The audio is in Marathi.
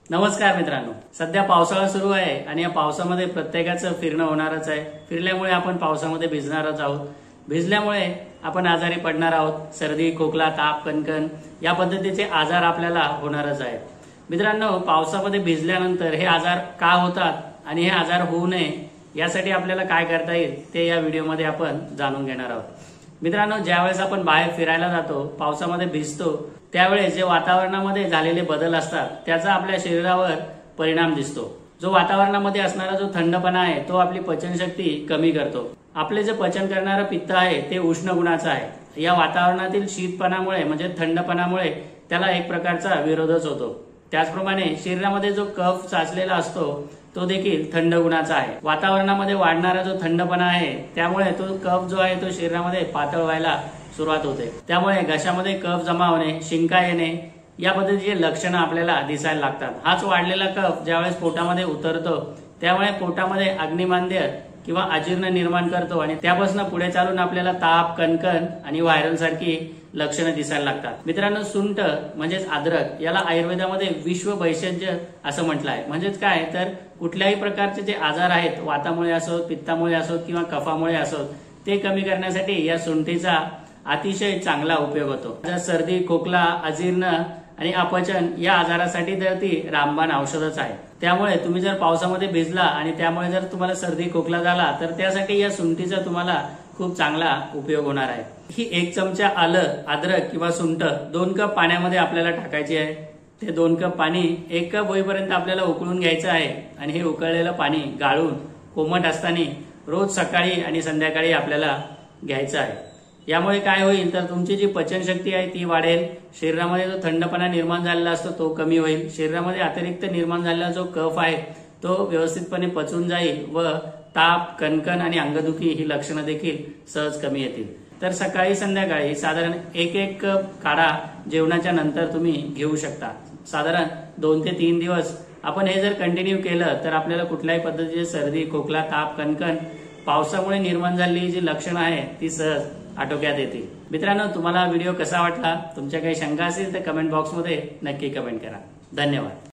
नमस्कार मित्रांनो, सध्या पावसाळा सुरू आहे आणि या पावसामध्ये प्रत्येकाचं फिरणं होणारच आहे। फिरल्यामुळे आपण पावसामध्ये भिजणारच आहोत। भिजल्यामुळे आपण आजारी पडणार आहोत। सर्दी, खोकला, ताप, कणकण या पद्धतीचे आजार आपल्याला होणारच आहेत। मित्रांनो, पावसामध्ये भिजल्यानंतर हे आजार का होतात आणि हे आजार होऊ नये यासाठी आपल्याला काय करता येईल ते या व्हिडिओमध्ये आपण जाणून घेणार आहोत। मित्रांनो, ज्यावेळेस आपण बाहेर फिरायला जातो, पावसामध्ये भिजतो, त्यावेळेस जे वातावरणामध्ये झालेले बदल असतात त्याचा आपल्या शरीरावर परिणाम दिसतो। जो वातावरणामध्ये असणारा जो थंडपणा आहे तो आपली पचनशक्ती कमी करतो। आपले जे पचन करणारं पित्त आहे ते उष्ण गुणाचं आहे। या वातावरणातील शीतपणामुळे म्हणजे थंडपणामुळे त्याला एक प्रकारचा विरोधच होतो। त्याचप्रमाणे शरीरामध्ये जो कफ साचलेला असतो तो देखील थंड गुणाचा आहे। वातावरणामध्ये वाढणारा जो थंडपणा आहे त्यामुळे तो कफ जो आहे तो शरीरामध्ये पातळ व्हायला सुरुवात होते। त्यामुळे घशामध्ये कफ जमा होणे, शिंका येणे या पद्धतीचे लक्षणं आपल्याला दिसायला लागतात। हाच वाढलेला कफ ज्यावेळेस पोटामध्ये उतरतो त्यामुळे पोटामध्ये अग्निमांद्य किंवा अजीर्ण निर्माण करतो आणि त्यापासून पुढे चालून आपल्याला ताप, कणकण आणि व्हायरल सारखी लक्षणं दिसायला लागतात। मित्रांनो, सुंठ म्हणजेच अद्रक याला आयुर्वेदामध्ये विश्व भैषज्य असं म्हटलं आहे। म्हणजेच काय तर कुठल्याही प्रकारचे जे आजार आहेत, वातामुळे असोत, पित्तामुळे असोत किंवा कफामुळे असोत, ते कमी करण्यासाठी या सुंठीचा अतिशय चांगला उपयोग होतो। जर सर्दी, खोकला, अजीर्ण आणि अपचन या आजारासाठी तर ती रामबाण औषधच आहे। त्यामुळे तुम्ही जर पावसामध्ये भिजला आणि त्यामुळे जर तुम्हाला सर्दी, खोकला झाला तर त्यासाठी या सुंठीचा तुम्हाला खूप चांगला उपयोग होणार आहे। ही 1 चमचा आलं, अद्रक किंवा सुंठ 2 कप पाण्यामध्ये आपल्याला टाकायची आहे। ते 2 कप पाणी 1 कप होईपर्यंत आपल्याला उकळून घ्यायचं आहे आणि हे उकळलेलं पाणी गाळून कोमट असताना रोज सकाळी आणि संध्याकाळी आपल्याला घ्यायचं आहे। यामुळे काय होईल तर तुमची जी पचनशक्ती आहे ती वाढेल। शरीरामध्ये जो थंडपणा निर्माण झालेला असतो तो कमी होईल। शरीरामध्ये अतिरिक्त निर्माण झालेला जो कफ आहे तो व्यवस्थितपणे पचून जाईल व ताप, कणकण आणि अंगदुखी ही लक्षणं देखील सहज कमी येतील। तर सकाळी संध्याकाळी साधारण 1 कप काढा जेवणाच्या नंतर तुम्ही घेऊ शकता। साधारण 2 ते 3 दिवस आपण हे जर कंटिन्यू केलं तर आपल्याला कुठल्याही पद्धतीचे सर्दी, खोकला, ताप, कणकण पावसामुळे निर्माण झालेली जी लक्षणं आहे ती सहज आटोक्यात येतील। मित्रांनो, तुम्हाला व्हिडिओ कसा वाटला? तुमच्या काही शंका असेल तर कमेंट बॉक्समध्ये नक्की कमेंट करा। धन्यवाद।